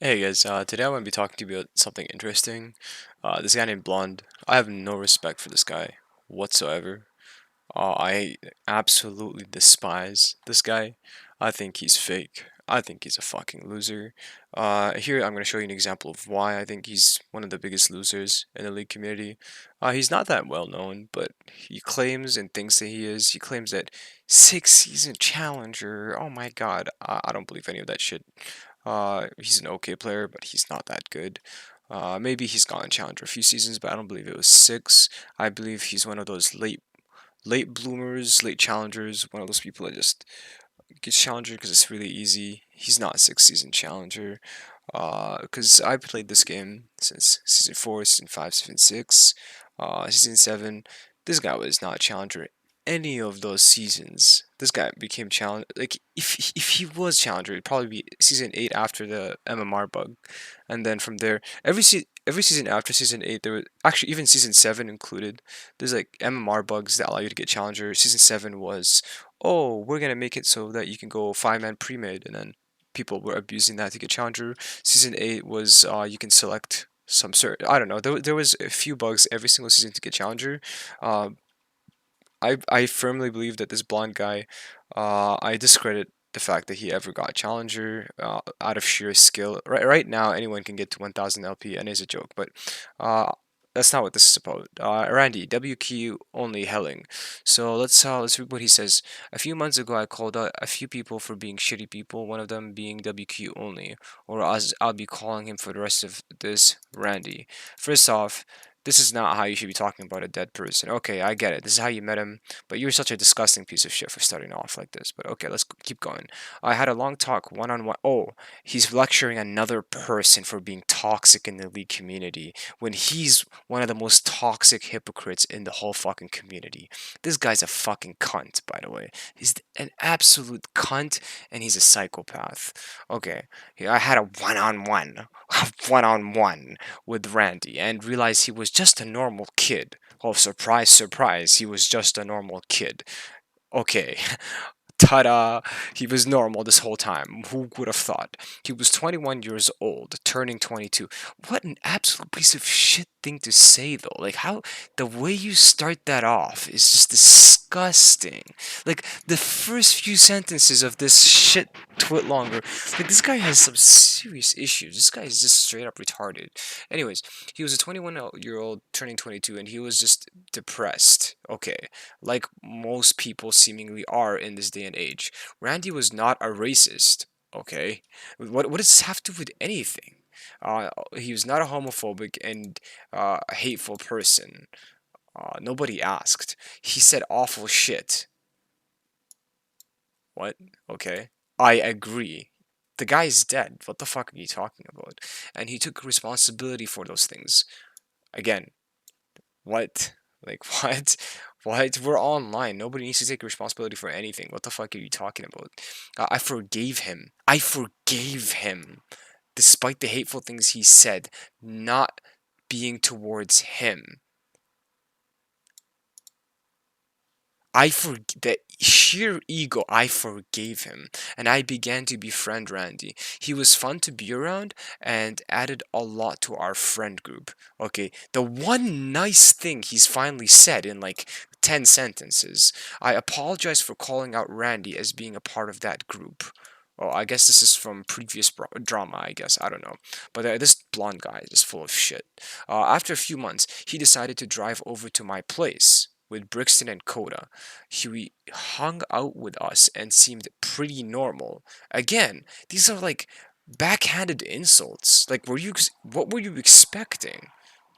Hey guys, today I want to be talking to you about something interesting. This guy named Blonde. I have no respect for this guy whatsoever. I absolutely despise this guy. I think he's fake. I think he's a fucking loser. Here I'm going to show you an example of why I think he's one of the biggest losers in the league community. He's not that well known, but he claims and thinks that he is. He claims that six-season challenger. Oh my god, I don't believe any of that shit. He's an okay player, but he's not that good. Maybe he's gotten challenger a few seasons, but I don't believe it was six. I believe he's one of those late bloomers, late challengers, one of those people that just gets challenger because it's really easy. He's not six-season challenger. Because I played this game since season 4, season 5, season 6, season 7. This guy was not challenger any of those seasons. This guy became challenger. Like, if he was challenger, it'd probably be season 8 after the MMR bug. And then from there, every season after season 8, there was actually even season 7 included. There's like MMR bugs that allow you to get challenger. Season 7 was, oh, we're gonna make it so that you can go 5-man pre-mid, and then people were abusing that to get challenger. Season 8 was you can select some certain, I don't know, there was a few bugs every single season to get challenger. uh, I firmly believe that this blonde guy, I discredit the fact that he ever got challenger out of sheer skill. Right now, anyone can get to 1000 LP, and it's a joke, but uh, that's not what this is about. Randy, WQ only Helling. So let's read what he says. A few months ago, I called out a few people for being shitty people. One of them being WQ only, or as I'll be calling him for the rest of this, Randy. First off, this is not how you should be talking about a dead person. Okay, I get it. This is how you met him, but you're such a disgusting piece of shit for starting off like this. But okay, let's keep going. I had a long talk one on one. Oh, he's lecturing another person for being toxic in the league community when he's one of the most toxic hypocrites in the whole fucking community. This guy's a fucking cunt, by the way. He's an absolute cunt, and he's a psychopath. Okay, I had a one on one with Randy and realized he was just a normal kid. Oh, surprise, surprise, he was just a normal kid. Okay, ta-da! He was normal this whole time. Who would have thought? He was 21 years old, turning 22. What an absolute piece of shit thing to say, though. Like, how the way you start that off is just disgusting. Like, the first few sentences of this shit twit longer. Like, this guy has some serious issues. This guy is just straight up retarded. Anyways, he was a 21-year-old turning 22, and he was just depressed. Okay, like most people seemingly are in this day and age. Randy was not a racist, okay? What does this have to do with anything? He was not a homophobic and a hateful person. Nobody asked. He said awful shit. What? Okay. I agree. The guy's dead. What the fuck are you talking about? And he took responsibility for those things. Again, what? Like, what? What? We're online. Nobody needs to take responsibility for anything. What the fuck are you talking about? I forgave him. I forgave him. Despite the hateful things he said, not being towards him. That sheer ego, I forgave him, and I began to befriend Randy. He was fun to be around and added a lot to our friend group. Okay, the one nice thing he's finally said in like 10 sentences. I apologize for calling out Randy as being a part of that group. Oh, I guess this is from previous drama, I guess. I don't know. But this blonde guy is just full of shit. After a few months, he decided to drive over to my place with Brixton and Coda. He hung out with us and seemed pretty normal. Again, these are like backhanded insults. Like, what were you expecting?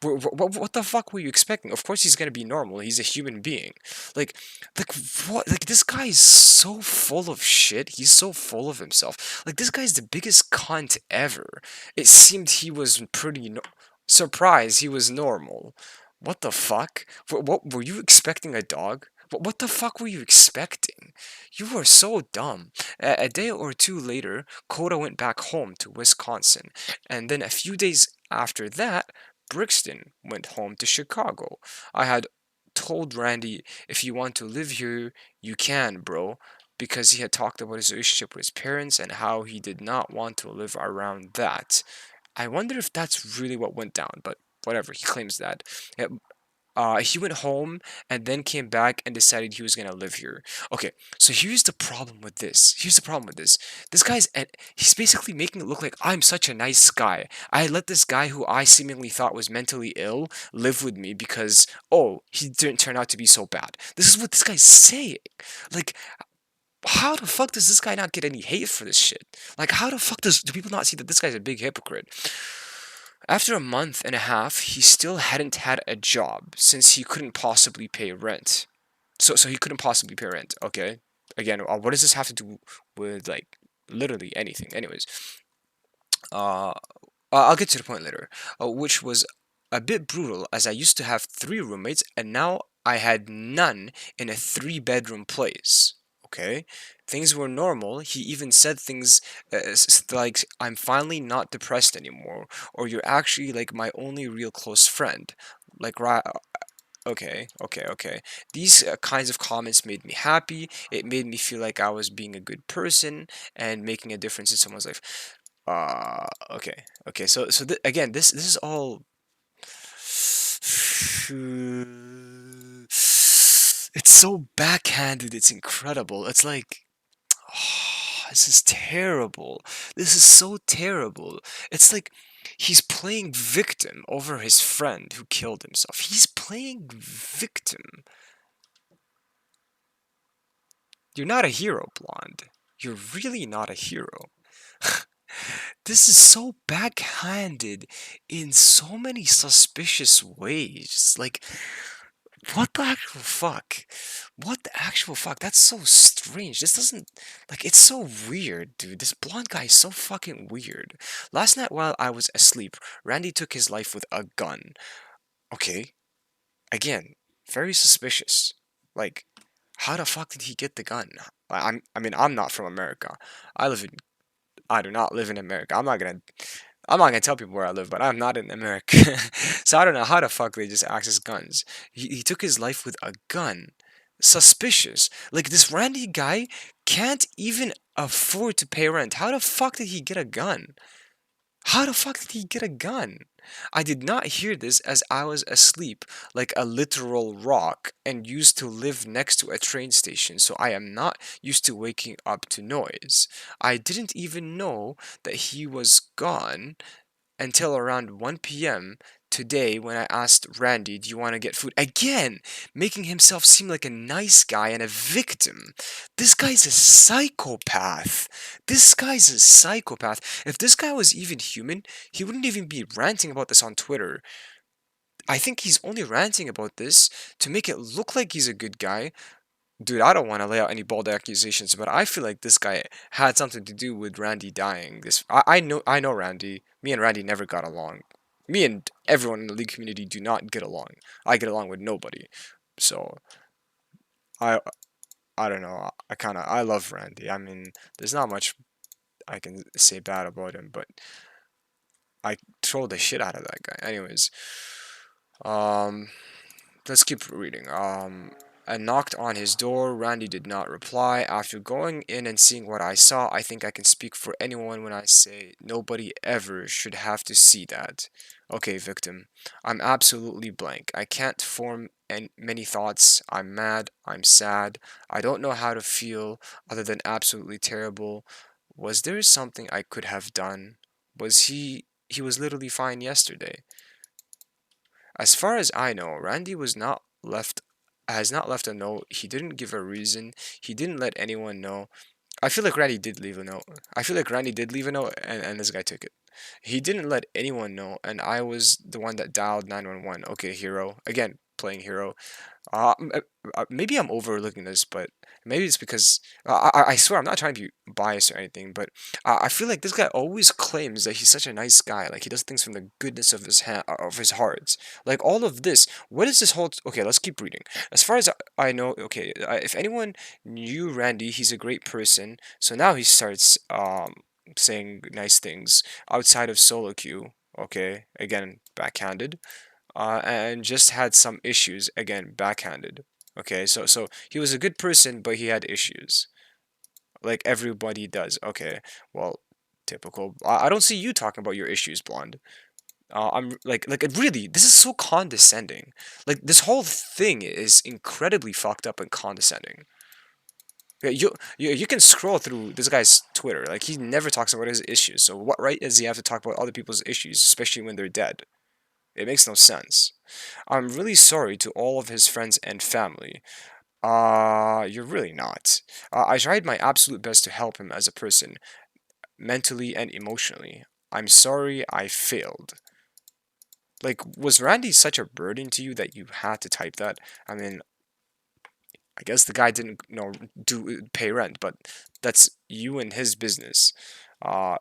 What the fuck were you expecting? Of course he's gonna be normal. He's a human being. Like, like what? Like, this guy is so full of shit. He's so full of himself. Like, this guy's the biggest cunt ever. It seemed he was pretty surprised he was normal. What the fuck? What were you expecting a dog? What the fuck were you expecting? You were so dumb. A day or two later, Coda went back home to Wisconsin, and then a few days after that, Brixton went home to Chicago. I had told Randy, if you want to live here, you can, bro. because he had talked about his relationship with his parents and how he did not want to live around that. I wonder if that's really what went down, but whatever, he claims that. Yeah, he went home and then came back and decided he was gonna live here. Okay, so here's the problem with this. Here's the problem with this. This guy's and he's basically making it look like I'm such a nice guy. I let this guy who I seemingly thought was mentally ill live with me because he didn't turn out to be so bad. This is what this guy's saying. Like, how the fuck does this guy not get any hate for this shit? Like, how the fuck do people not see that this guy's a big hypocrite? After a month and a half, he still hadn't had a job since he couldn't possibly pay rent. So he couldn't possibly pay rent. Okay. Again, what does this have to do with like literally anything? Anyways, uh, I'll get to the point later. Which was a bit brutal, as I used to have three roommates, and now I had none in a three-bedroom place. Okay, things were normal. He even said things like, "I'm finally not depressed anymore," or "You're actually like my only real close friend." Like, right? Okay, okay, okay. These kinds of comments made me happy. It made me feel like I was being a good person and making a difference in someone's life. Okay, okay. Again, this is all. It's so backhanded. It's incredible. It's like, this is terrible. This is so terrible. It's like he's playing victim over his friend who killed himself. He's playing victim. You're not a hero, Blonde. You're really not a hero. This is so backhanded in so many suspicious ways. Like, what the actual fuck? What the actual fuck? That's so strange. This doesn't, like, it's so weird, dude. This blonde guy is so fucking weird. Last night while I was asleep, Randy took his life with a gun. Okay, again, very suspicious. Like, how the fuck did he get the gun? I mean, I'm not from America. I live in I do not live in America. I'm not gonna tell people where I live, but I'm not in America. So I don't know how the fuck they just access guns. He took his life with a gun. Suspicious. Like, this Randy guy can't even afford to pay rent. How the fuck did he get a gun? How the fuck did he get a gun? I did not hear this as I was asleep like a literal rock and used to live next to a train station, so I am not used to waking up to noise. I didn't even know that he was gone until around 1 p.m. today when I asked Randy, "Do you want to get food?" Again, making himself seem like a nice guy and a victim. This guy's a psychopath. This guy's a psychopath. If this guy was even human, he wouldn't even be ranting about this on Twitter. I think he's only ranting about this to make it look like he's a good guy. Dude, I don't want to lay out any bold accusations, but I feel like this guy had something to do with Randy dying. I know Randy. Me and Randy never got along. Me and everyone in the league community do not get along. I get along with nobody. So I I don't know. I love Randy. I mean, there's not much I can say bad about him, but I troll the shit out of that guy. Anyways, um, let's keep reading. I knocked on his door. Randy did not reply. After going in and seeing what I saw, I think I can speak for anyone when I say nobody ever should have to see that. Okay, victim. I'm absolutely blank. I can't form many thoughts. I'm mad. I'm sad. I don't know how to feel other than absolutely terrible. Was there something I could have done? Was he was literally fine yesterday. As far as I know, Randy was not left has not left a note. He didn't give a reason. He didn't let anyone know. I feel like Randy did leave a note. I feel like Randy did leave a note and this guy took it. He didn't let anyone know, and I was the one that dialed 911. Okay, hero. Again, playing hero. Maybe I'm overlooking this, but maybe it's because I swear I'm not trying to be biased or anything, but I feel like this guy always claims that he's such a nice guy, like he does things from the goodness of of his heart. Like all of this, what is this whole? Okay, let's keep reading. As far as I know, okay, if anyone knew Randy, he's a great person. So now he starts saying nice things outside of solo queue. Okay, again, backhanded and just had some issues again backhanded. Okay, so he was a good person but he had issues. like everybody does. Okay, well, typical. I don't see you talking about your issues, blonde. I'm like it really. This is so condescending. Like this whole thing is incredibly fucked up and condescending. Yeah, you can scroll through this guy's Twitter. Like he never talks about his issues. So what right does he have to talk about other people's issues, especially when they're dead? It makes no sense. I'm really sorry to all of his friends and family. You're really not. I tried my absolute best to help him as a person, mentally and emotionally. I'm sorry I failed. Like, was Randy such a burden to you that you had to type that? I mean, I guess the guy didn't, do pay rent, but that's you and his business. Uh,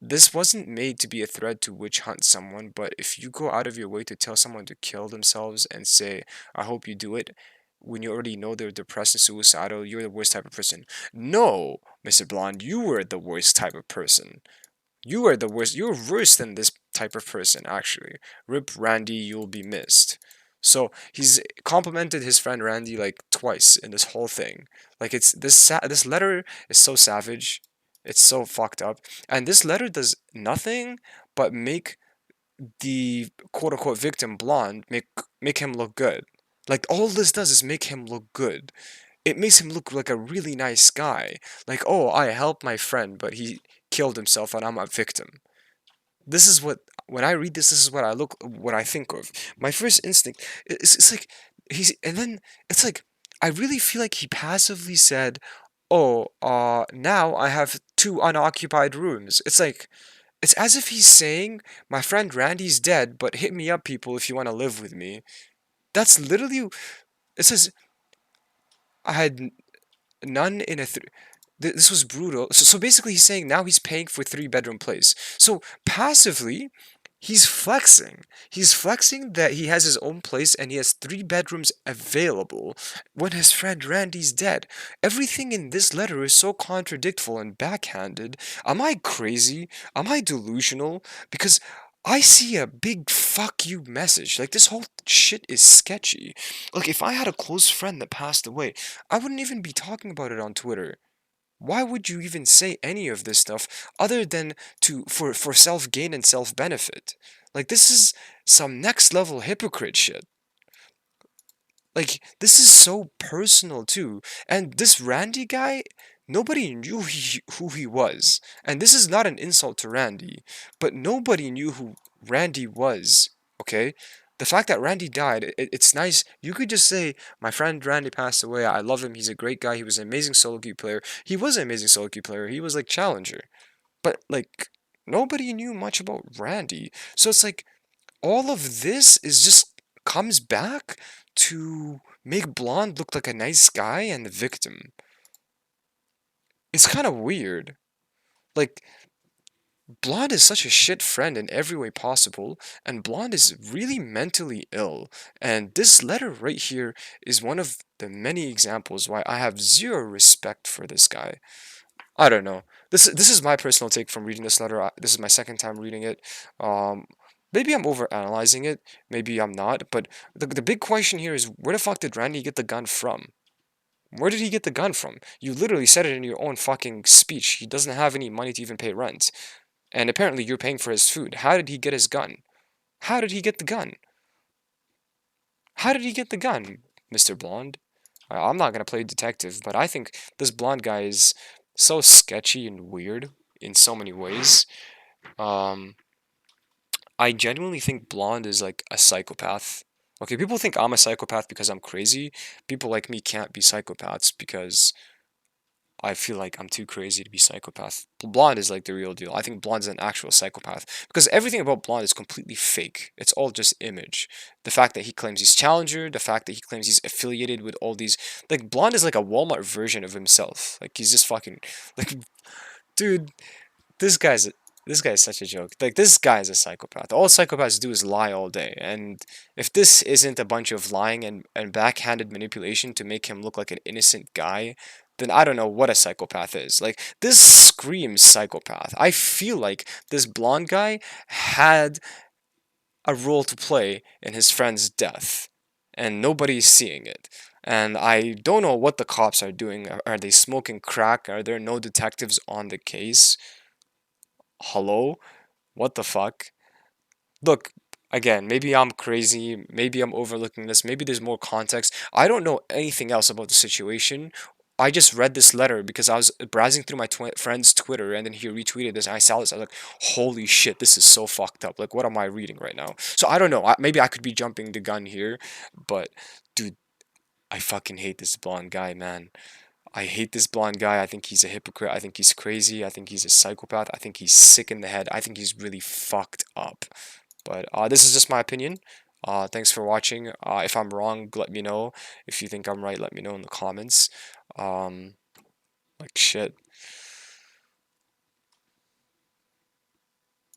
this wasn't made to be a thread to witch hunt someone, but if you go out of your way to tell someone to kill themselves and say, I hope you do it, when you already know they're depressed and suicidal, you're the worst type of person. No, Mr. Blonde, you were the worst type of person. You are the worst. You're worse than this type of person, actually. Rip Randy, you'll be missed. So he's complimented his friend Randy like twice in this whole thing. Like it's this letter is so savage. It's so fucked up. And this letter does nothing but make the quote unquote victim blonde, make him look good. Like all this does is make him look good. It makes him look like a really nice guy. Like, oh, I helped my friend, but he killed himself and I'm a victim. This is what when I read this is what I think of. My first instinct it's like he's and then it's like I really feel like he passively said, "Oh, now I have two unoccupied rooms." It's as if he's saying, "My friend Randy's dead, but hit me up, people, if you want to live with me." That's literally it says I had none in a this was brutal. So basically, he's saying now he's paying for three-bedroom place. So passively, he's flexing. He's flexing that he has his own place and he has three bedrooms available when his friend Randy's dead. Everything in this letter is so contradictory and backhanded. Am I crazy? Am I delusional? Because I see a big fuck you message. Like, this whole shit is sketchy. Like, if I had a close friend that passed away, I wouldn't even be talking about it on Twitter. Why would you even say any of this stuff other than for self gain and self benefit? Like this is some next level hypocrite shit. Like this is so personal too. And this Randy guy, nobody knew who he was. And this is not an insult to Randy, but nobody knew who Randy was. Okay? The fact that Randy died, it's nice. You could just say, my friend Randy passed away. I love him. He's a great guy. He was an amazing solo queue player. He was an amazing solo queue player. He was like challenger. But like nobody knew much about Randy. So it's like all of this is just comes back to make Blonde look like a nice guy and the victim. It's kind of weird. Like Blonde is such a shit friend in every way possible, and Blonde is really mentally ill. And this letter right here is one of the many examples why I have zero respect for this guy. I don't know. This is my personal take from reading this letter. This is my second time reading it. Um, Maybe I'm overanalyzing it. Maybe I'm not. But the big question here is where the fuck did Randy get the gun from? Where did he get the gun from? You literally said it in your own fucking speech. He doesn't have any money to even pay rent. And apparently you're paying for his food. How did he get his gun? How did he get the gun? How did he get the gun, Mr. Blonde? I'm not gonna play detective, but I think this blonde guy is so sketchy and weird in so many ways. Um, I genuinely think Blonde is like a psychopath. Okay, people think I'm a psychopath because I'm crazy. People like me can't be psychopaths because I feel like I'm too crazy to be psychopath. Blonde is like the real deal. I think Blonde is an actual psychopath because everything about Blonde is completely fake. It's all just image. The fact that he claims he's challenger, the fact that he claims he's affiliated with all these like Blonde is like a Walmart version of himself. Like he's just fucking like dude, this guy's this guy is such a joke. Like this guy is a psychopath. All psychopaths do is lie all day. And if this isn't a bunch of lying and backhanded manipulation to make him look like an innocent guy, then I don't know what a psychopath is. Like this screams psychopath. I feel like this blonde guy had a role to play in his friend's death and nobody's seeing it. And I don't know what the cops are doing. Are they smoking crack? Are there no detectives on the case? Hello? What the fuck? Look, again, maybe I'm crazy, maybe I'm overlooking this, maybe there's more context. I don't know anything else about the situation. I just read this letter because I was browsing through my friend's Twitter, and then he retweeted this, and I saw this. I was like, holy shit, this is so fucked up. Like, what am I reading right now? So I don't know. Maybe I could be jumping the gun here, but dude, I fucking hate this blonde guy, man. I hate this blonde guy. I think he's a hypocrite. I think he's crazy. I think he's a psychopath. I think he's sick in the head. I think he's really fucked up. But this is just my opinion. Thanks for watching. If I'm wrong, let me know. If you think I'm right, let me know in the comments. Like shit.